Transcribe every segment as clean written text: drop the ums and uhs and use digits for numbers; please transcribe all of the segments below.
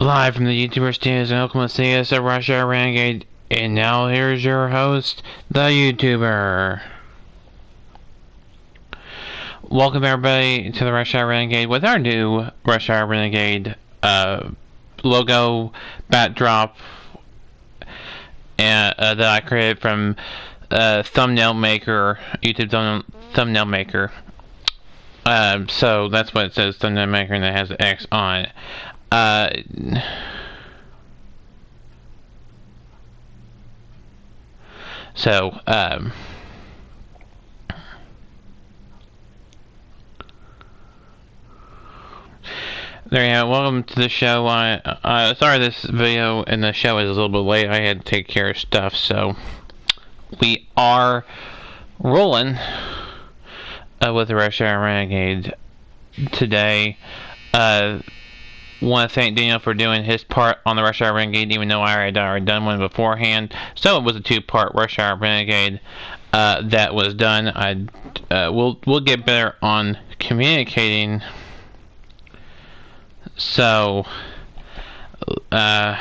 Live from the YouTuber studios in Oklahoma City, it's a Russia Renegade, and now here's your host, the YouTuber. Welcome everybody to the Russia Renegade with our new Russia Renegade logo backdrop that I created from thumbnail maker, YouTube thumbnail maker. So that's what it says, thumbnail maker, and it has an X on it. There you go. Welcome to the show. Sorry this video and the show is a little bit late. I had to take care of stuff, so we are rolling with the Rush Hour Renegade today. Want to thank Daniel for doing his part on the Rush Hour Renegade, even though I had already done one beforehand. So it was a two-part Rush Hour Renegade that was done. We'll get better on communicating. So that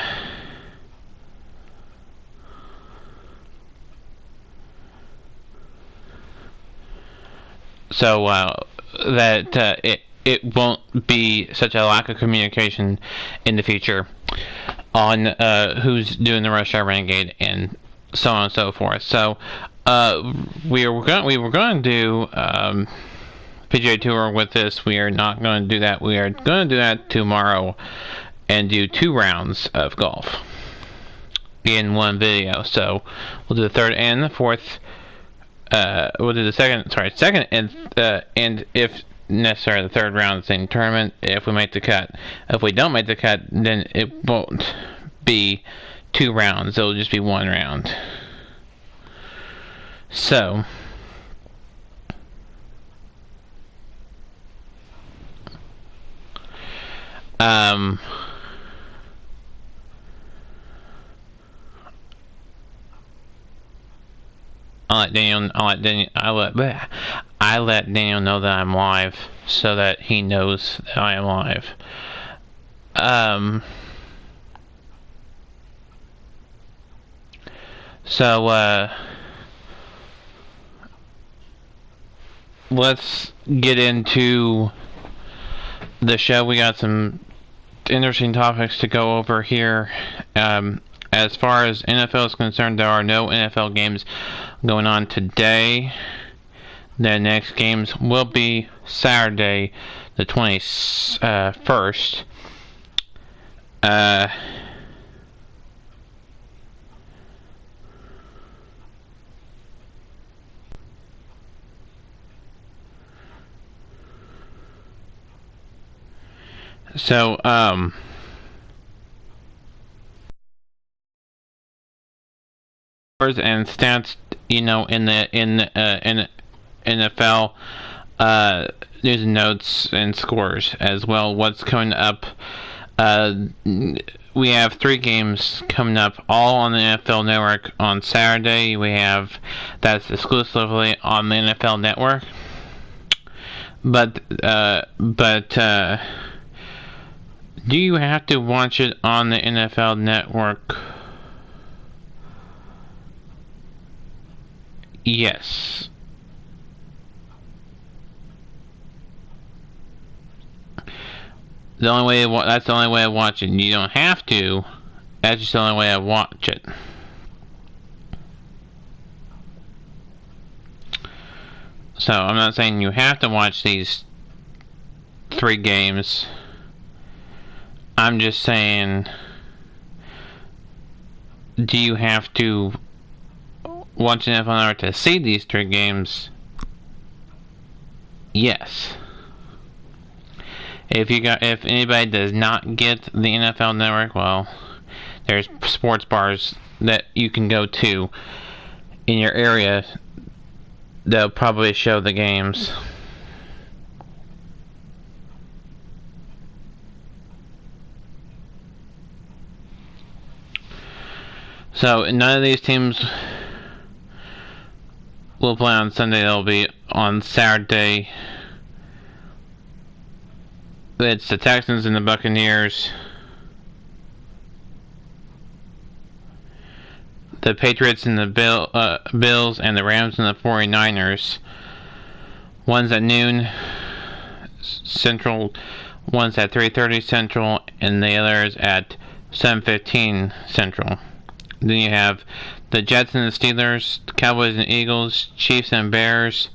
it won't be such a lack of communication in the future on who's doing the Rush Hour Renegade and so on and so forth. So we were going to do PGA Tour with this. We are not going to do that. We are going to do that tomorrow and do 2 rounds of golf in one video. So we'll do the third and the fourth. We'll do the second and if necessary, the third round of the same tournament, if we make the cut. If we don't make the cut, then it won't be 2 rounds. It'll just be 1 round. So I let Daniel know that I'm live so that he knows that I am live. Let's get into the show. We got some interesting topics to go over here. As far as NFL is concerned, there are no NFL games going on today. The next games will be Saturday, the 21st. And stats, in the NFL news and notes and scores as well. What's coming up? We have 3 games coming up, all on the NFL Network on Saturday. That's exclusively on the NFL Network. But do you have to watch it on the NFL Network? Yes. That's the only way I watch it. You don't have to. That's just the only way I watch it. So I'm not saying you have to watch these 3 games. I'm just saying, do you have to watch an NFL Network to see these 3 games? Yes. If anybody does not get the NFL Network, well, there's sports bars that you can go to in your area. They'll probably show the games. So none of these teams will play on Sunday. They'll be on Saturday. It's the Texans and the Buccaneers. the Patriots and the Bills, and the Rams and the 49ers. One's at noon Central, one's at 3:30 Central, and the other is at 7:15 Central. Then you have the Jets and the Steelers, Cowboys and Eagles, Chiefs and Bears,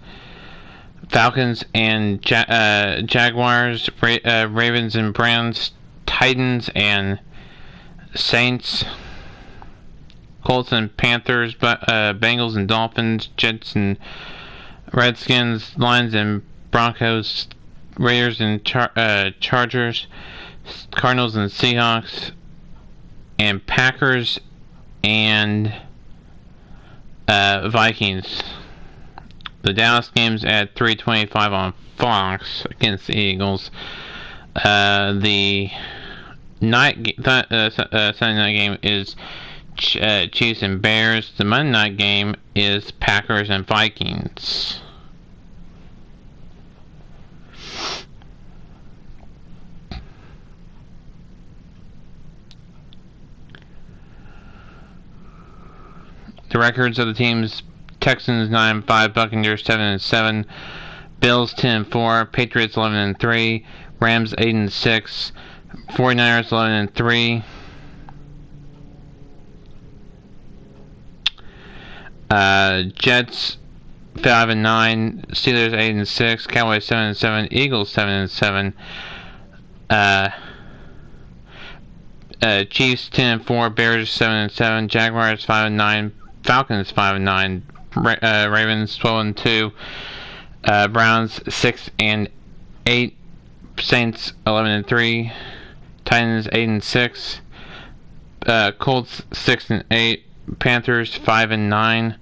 Falcons and Jaguars, Ravens and Browns, Titans and Saints, Colts and Panthers, Bengals and Dolphins, Jets and Redskins, Lions and Broncos, Raiders and Chargers, Cardinals and Seahawks, and Packers and Vikings. The Dallas game's at 3:25 on Fox against the Eagles. The Sunday night game is Chiefs and Bears. The Monday night game is Packers and Vikings. The records of the teams: Texans 9-5, Buccaneers 7-7, Bills 10-4, Patriots 11-3, Rams 8-6, 49ers 11-3, Jets 5-9, Steelers 8-6, Cowboys 7-7, Eagles 7-7, Chiefs 10-4, Bears 7-7, Jaguars 5-9, Falcons 5-9, Ravens 12-2, Browns 6-8, Saints 11-3, Titans 8-6, Colts 6-8, Panthers 5-9,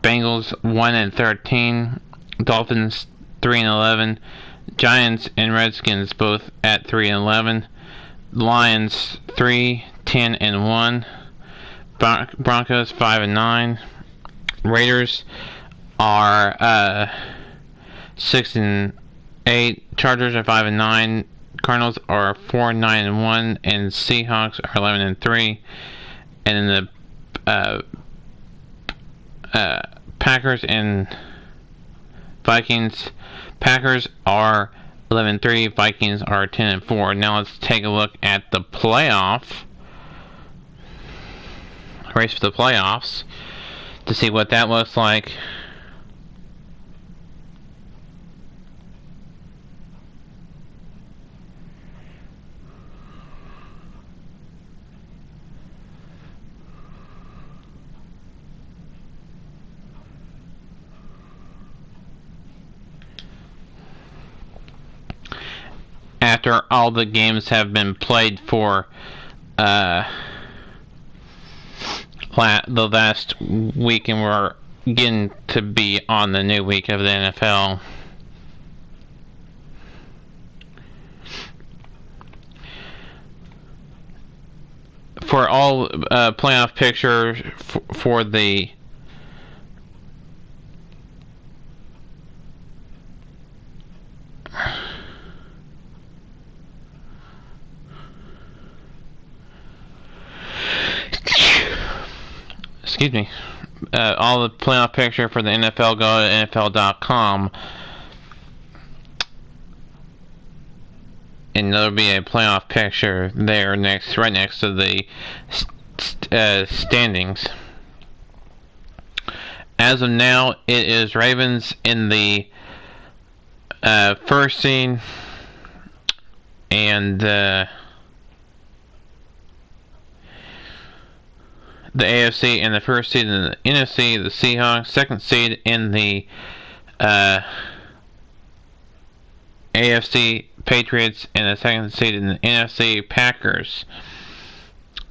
Bengals 1-13, Dolphins 3-11, Giants and Redskins both at 3-11, Lions 3-10-1, Broncos 5-9, Raiders are 6-8, Chargers are 5-9, Cardinals are 4-9-1, and Seahawks are 11-3, and in the Packers and Vikings, Packers are 11-3, Vikings are 10-4. Now let's take a look at the race for the playoffs to see what that looks like. After all the games have been played for the last week, and we're getting to be on the new week of the NFL. For all playoff picture for the all the playoff picture for the NFL, go to NFL.com, and there'll be a playoff picture there right next to the standings. As of now, it is Ravens in the first seed, and the AFC in the first seed, in the NFC, the Seahawks, second seed in the AFC, Patriots, and the second seed in the NFC, Packers.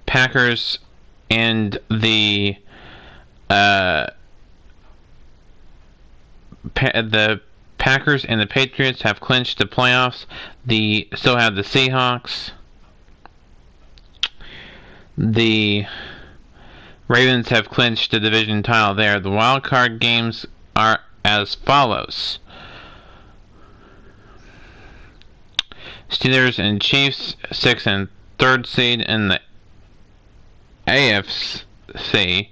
Packers and the Packers and the Patriots have clinched the playoffs. Still have the Seahawks. The Ravens have clinched the division title there. The wild card games are as follows: Steelers and Chiefs, 6th and 3rd seed in the AFC.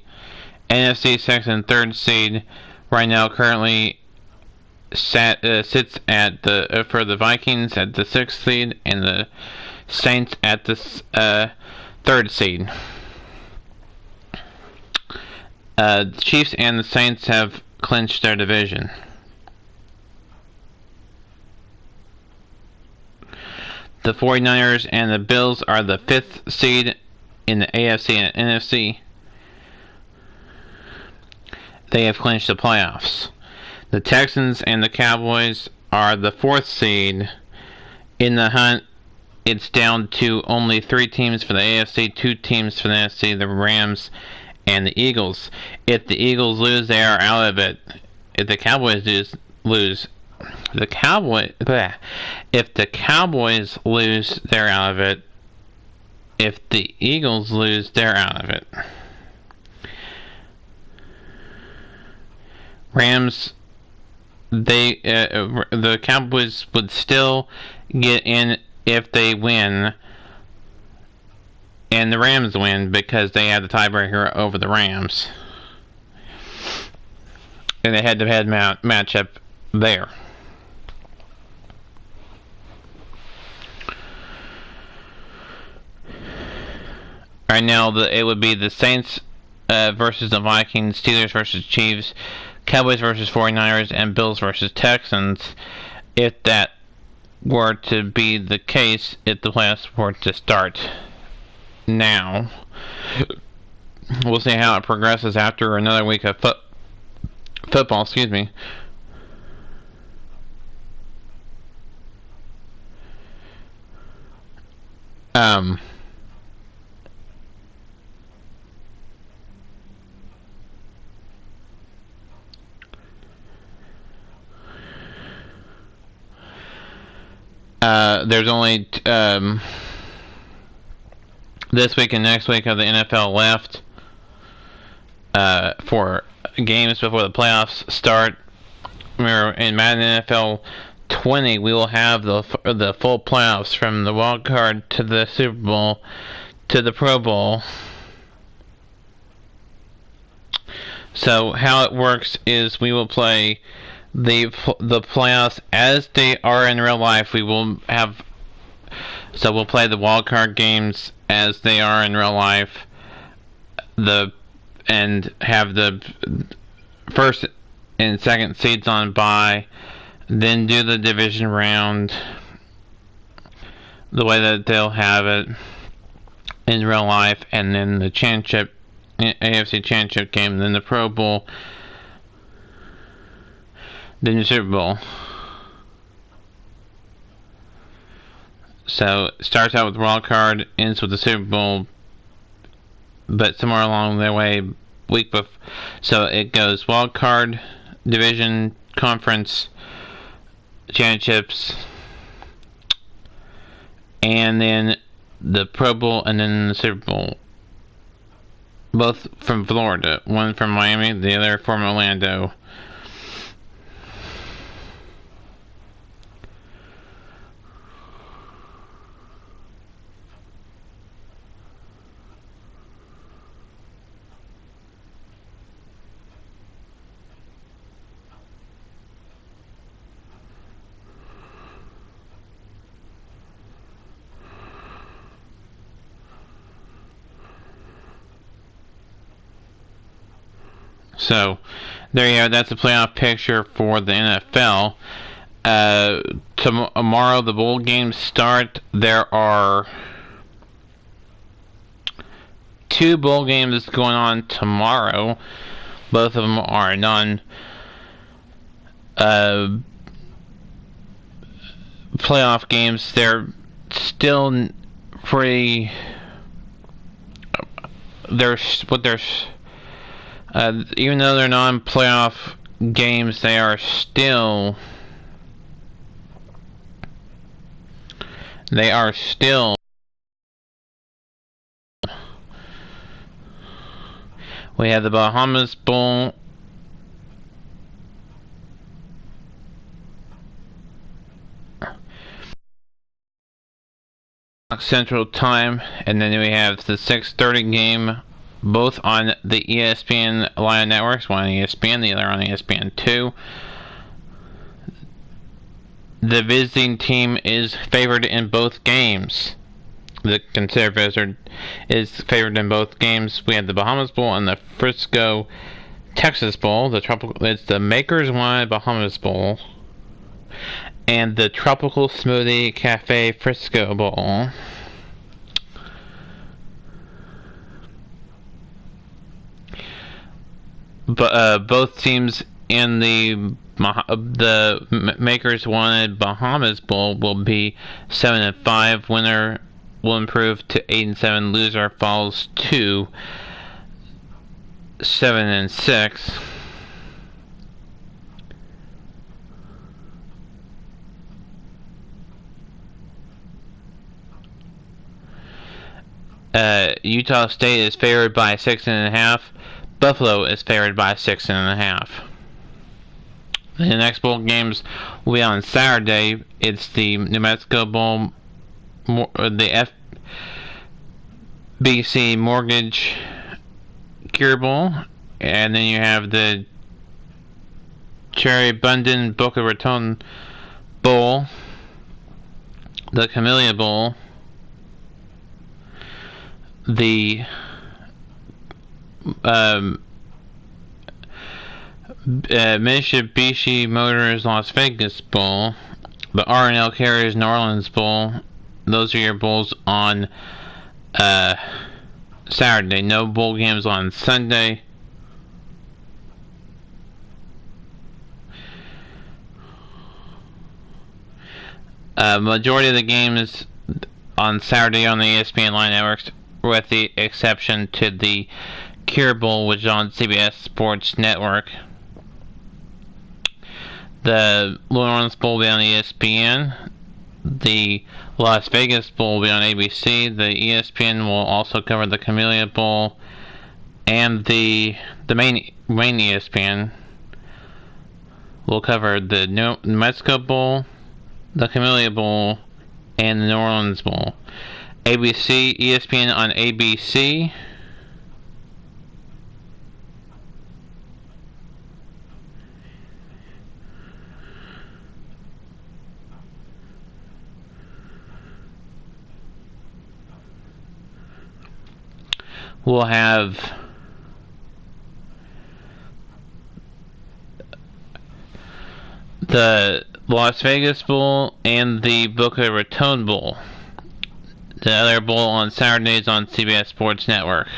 NFC second and third seed right now currently sits at the for the Vikings at the 6th seed and the Saints at the 3rd seed. The Chiefs and the Saints have clinched their division. The 49ers and the Bills are the 5th seed in the AFC and NFC. They have clinched the playoffs. The Texans and the Cowboys are the 4th seed in the hunt. It's down to only 3 teams for the AFC, 2 teams for the NFC, the Rams and the Eagles. If the Eagles lose, they are out of it. If the Cowboys lose, if the Cowboys lose, they're out of it. If the Eagles lose, they're out of it. Rams, the Cowboys would still get in if they win, and the Rams win because they had the tiebreaker over the Rams. And a head-to-head matchup there. Right now, it would be the Saints versus the Vikings, Steelers versus Chiefs, Cowboys versus 49ers, and Bills versus Texans. If that were to be the case, if the playoffs were to start now, we'll see how it progresses after another week of football. Excuse me. There's only this week and next week of the NFL left for games before the playoffs start. Remember, in Madden NFL 20, we will have the full playoffs from the wild card to the Super Bowl to the Pro Bowl. So how it works is we will play the playoffs as they are in real life. We'll play the wild card games as they are in real life. And have the first and second seeds on bye, then do the division round the way that they'll have it in real life, and then the championship, AFC championship game, then the Pro Bowl, then the Super Bowl. So it starts out with wild card, ends with the Super Bowl, but somewhere along the way, so it goes wild card, division, conference, championships, and then the Pro Bowl, and then the Super Bowl. Both from Florida, one from Miami, the other from Orlando. So, there you go. That's the playoff picture for the NFL. Tomorrow, the bowl games start. There are 2 bowl games going on tomorrow. Both of them are playoff games. They're still pretty. Even though they're non-playoff games, they are still. We have the Bahamas Bowl. Central Time, and then we have the 6:30 game both on the ESPN Live networks, one on ESPN, the other on ESPN2. The visiting team is favored in both games. The considered visitor is favored in both games. We have the Bahamas Bowl and the Frisco Texas Bowl. It's the Makers Wine Bahamas Bowl and the Tropical Smoothie Cafe Frisco Bowl. But both teams in the Makers Wanted Bahamas Bowl will be 7-5. Winner will improve to 8-7. Loser falls to 7-6. Utah State is favored by 6.5. Buffalo is favored by 6.5. The next bowl games will be on Saturday. It's the New Mexico Bowl, the FBC Mortgage Cure Bowl, and then you have the Cherry Bundin Boca Raton Bowl, the Camellia Bowl, the Mitsubishi Motors Las Vegas Bowl, the R&L Carriers New Orleans Bowl. Those are your bowls on Saturday. No bowl games on Sunday. Majority of the games on Saturday on the ESPN Line networks, with the exception to the Cure Bowl, which is on CBS Sports Network. The New Orleans Bowl will be on ESPN. The Las Vegas Bowl will be on ABC. The ESPN will also cover the Camellia Bowl, and the main ESPN will cover the New Mexico Bowl, the Camellia Bowl, and the New Orleans Bowl. ESPN on ABC. We'll have the Las Vegas Bowl and the Boca Raton Bowl. The other bowl on Saturdays on CBS Sports Network.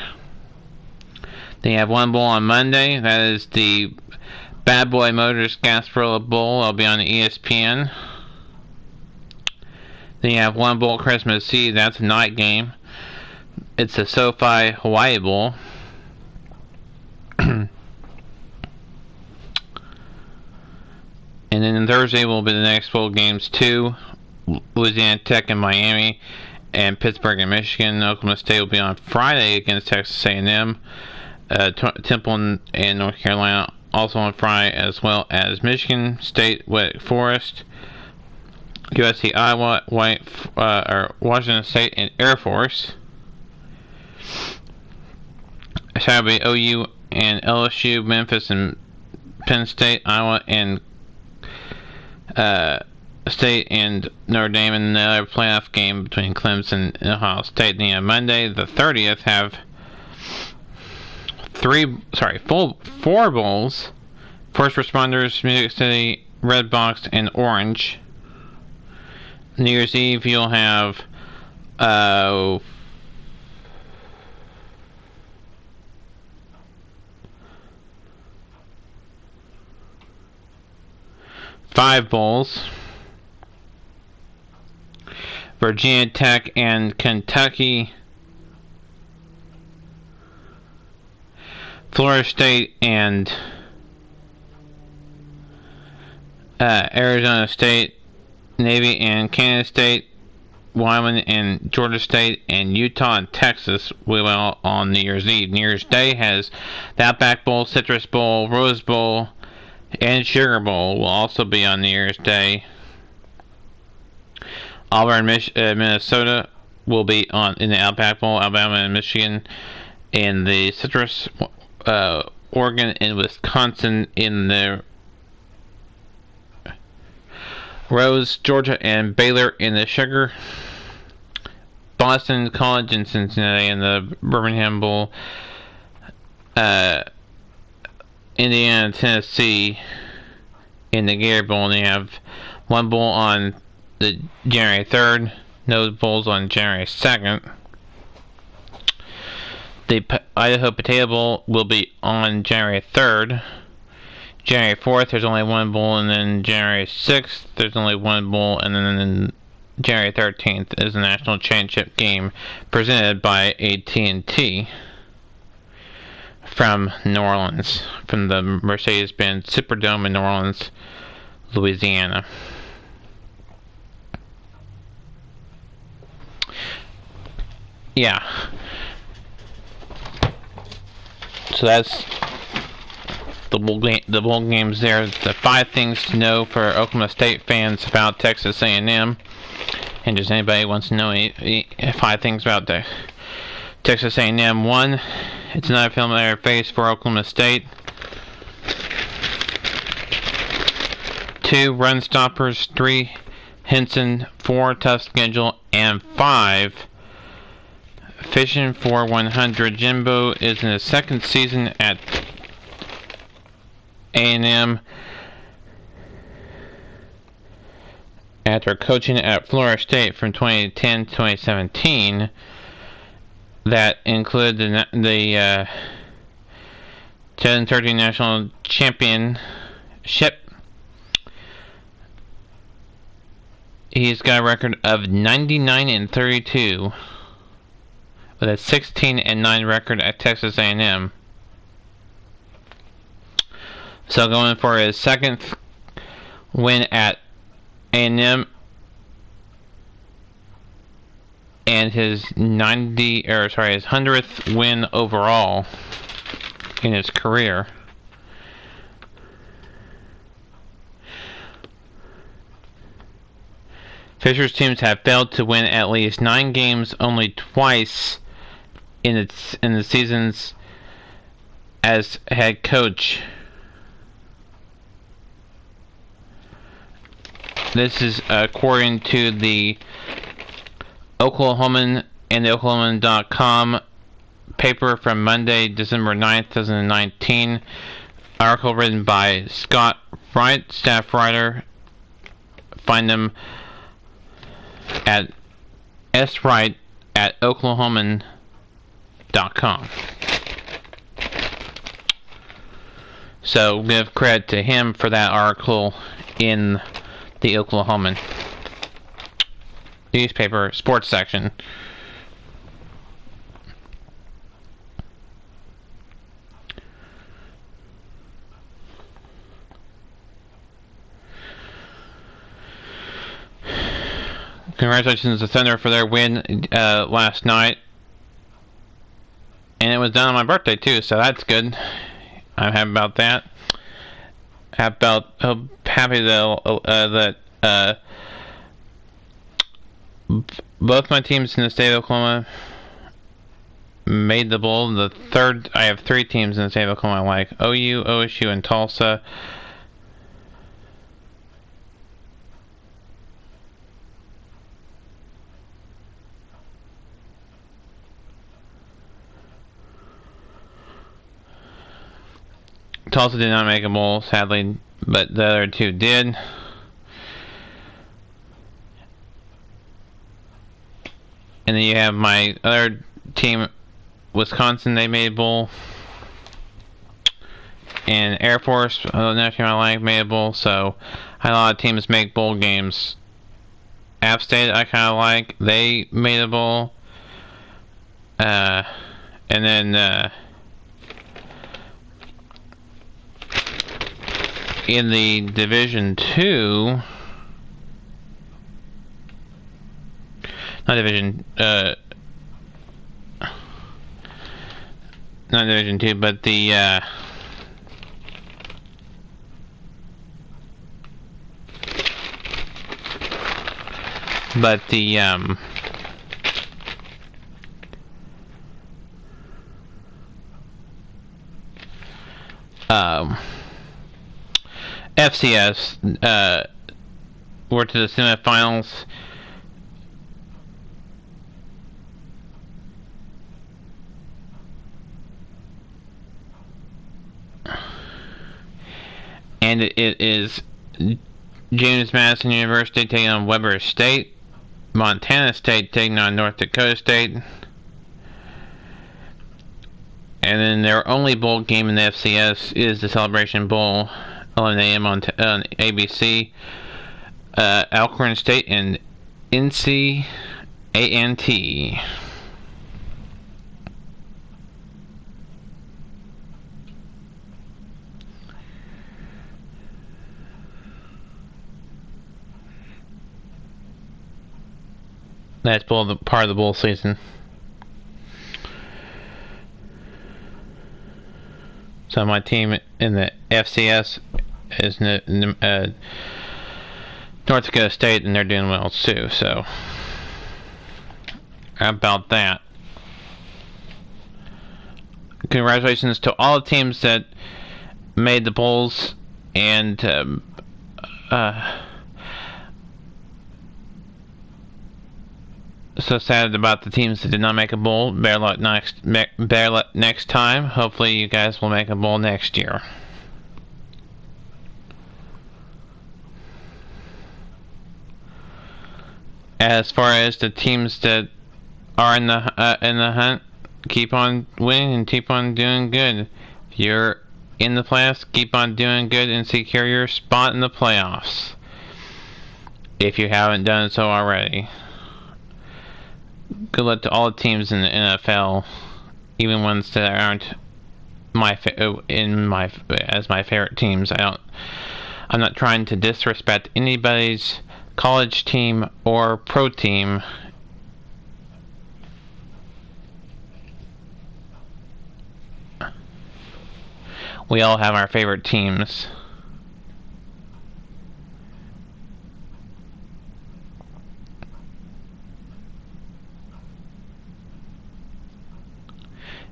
Then you have one bowl on Monday. That is the Bad Boy Motors Gasparilla Bowl. It'll be on ESPN. Then you have one bowl Christmas Eve. That's a night game. It's the SoFi Hawaii Bowl. And then Thursday will be the next bowl games too. Louisiana Tech and Miami, and Pittsburgh and Michigan. Oklahoma State will be on Friday against Texas A&M. Temple and North Carolina also on Friday, as well as Michigan State, Wake Forest, USC, Iowa, Washington State, and Air Force. Saturday, OU and LSU, Memphis and Penn State, Iowa and State and Notre Dame, and another playoff game between Clemson and Ohio State. Then Monday, the 30th, have four bowls: First Responders, Music City, Red Box, and Orange. New Year's Eve, you'll have 5 bowls: Virginia Tech and Kentucky, Florida State and Arizona State, Navy and Kansas State, Wyoming and Georgia State, and Utah and Texas will be on New Year's Eve. New Year's Day has the Outback Bowl, Citrus Bowl, Rose Bowl, and Sugar Bowl will also be on New Year's Day. Auburn, Minnesota will be in the Outback Bowl. Alabama and Michigan in the citrus, Oregon and Wisconsin in the rose, Georgia and Baylor in the sugar, Boston College and Cincinnati in the Birmingham Bowl, Indiana, Tennessee in the Gator Bowl, and they have one bowl on the January 3rd, no bowls on January 2nd. The Idaho Potato Bowl will be on January 3rd. January 4th, there's only one bowl, and then January 6th, there's only one bowl, and then January 13th is the national championship game presented by AT&T from New Orleans, from the Mercedes-Benz Superdome in New Orleans, Louisiana. Yeah. So that's the bowl games there. The 5 things to know for Oklahoma State fans about Texas A&M, and just anybody who wants to know 5 things about the Texas A&M. 1, it's not a familiar face for Oklahoma State. 2, run stoppers. 3, Henson. 4, tough schedule. And 5, fishing for 100. Jimbo is in his 2nd season at A&M after coaching at Florida State from 2010 to 2017. That included the 2013 National Championship. He's got a record of 99-32 with a 16-9 record at Texas A&M. So going for his 2nd win at A&M and his 100th win overall in his career. Fisher's teams have failed to win at least 9 games only twice in the seasons as head coach. This is according to the Oklahoman and the Oklahoman.com paper from Monday, December 9th, 2019. Article written by Scott Wright, staff writer. Find them at swright at Oklahoman.com. So give credit to him for that article in the Oklahoman newspaper sports section. Congratulations to Thunder for their win last night, and it was done on my birthday too, so that's good. I'm happy about that. Happy that both my teams in the state of Oklahoma made the bowl. I have 3 teams in the state of Oklahoma I like: OU, OSU, and Tulsa. Tulsa did not make a bowl, sadly, but the other 2 did. And then you have my other team, Wisconsin. They made a bowl. And Air Force, another team I like, made a bowl. So a lot of teams make bowl games. App State I kind of like. They made a bowl. And then in the Division 2, not Division 2, but the um, FCS were to the semifinals. And it is James Madison University taking on Weber State, Montana State taking on North Dakota State, and then their only bowl game in the FCS is the Celebration Bowl, 11 a.m. on ABC. Alcorn State and NC A&T. That's part of the bowl season. So my team in the FCS is North Dakota State, and they're doing well too. So how about that? Congratulations to all the teams that made the bowls, and so sad about the teams that did not make a bowl. Better luck next time. Hopefully you guys will make a bowl next year. As far as the teams that are in the hunt, keep on winning and keep on doing good. If you're in the playoffs, keep on doing good and secure your spot in the playoffs, if you haven't done so already. Good luck to all the teams in the NFL, even ones that aren't my favorite teams. I'm not trying to disrespect anybody's college team or pro team. We all have our favorite teams.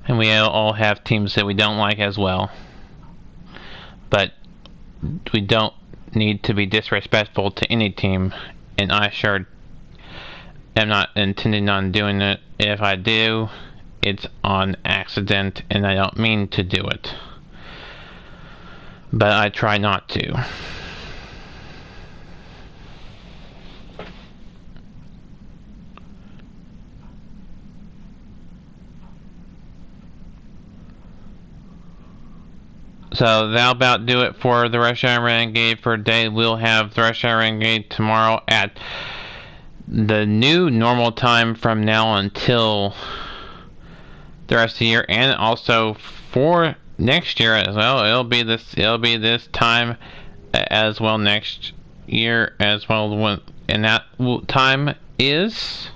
And we all have teams that we don't like as well. But we don't need to be disrespectful to any team. And I sure am not intending on doing it. If I do, it's on accident and I don't mean to do it. But I try not to. So that'll about do it for the Rush Hour Renegade for today. We'll have the Rush Hour Renegade tomorrow at the new normal time from now until the rest of the year, and also for next year as well. It'll be this time as well next year as well. And that time is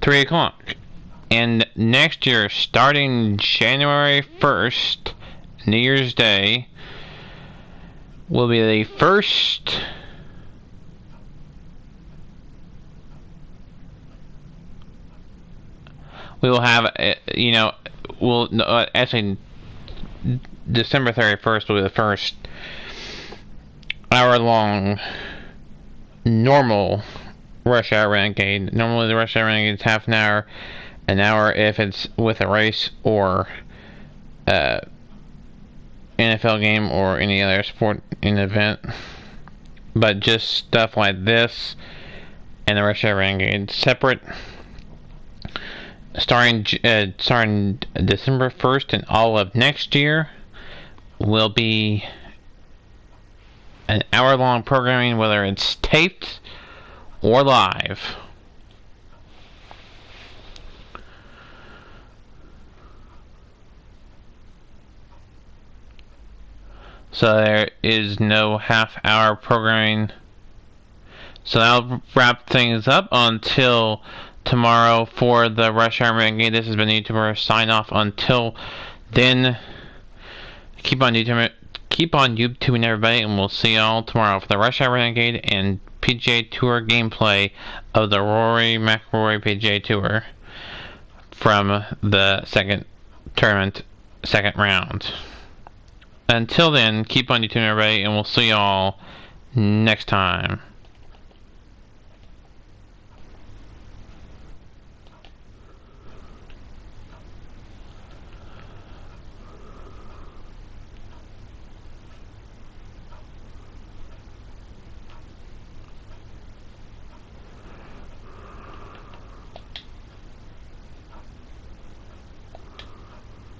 3 o'clock. And next year, starting January 1st, New Year's Day, will be the first we will have, actually, December 31st will be the first hour-long normal Rush Hour Renegade. Normally the Rush Hour Renegade is half an hour if it's with a race or NFL game or any other sport in event. But just stuff like this and the Rush Hour Renegade separate. Starting December 1st and all of next year will be an hour-long programming, whether it's taped or live. So there is no half-hour programming. So that'll wrap things up until tomorrow for the Rush Hour Renegade. This has been YouTuber sign off. Until then, keep on YouTubing everybody, and we'll see y'all tomorrow for the Rush Hour Renegade, and PGA Tour gameplay of the Rory McIlroy PGA Tour from the second tournament, second round. Until then, keep on your tune, everybody, and we'll see y'all next time.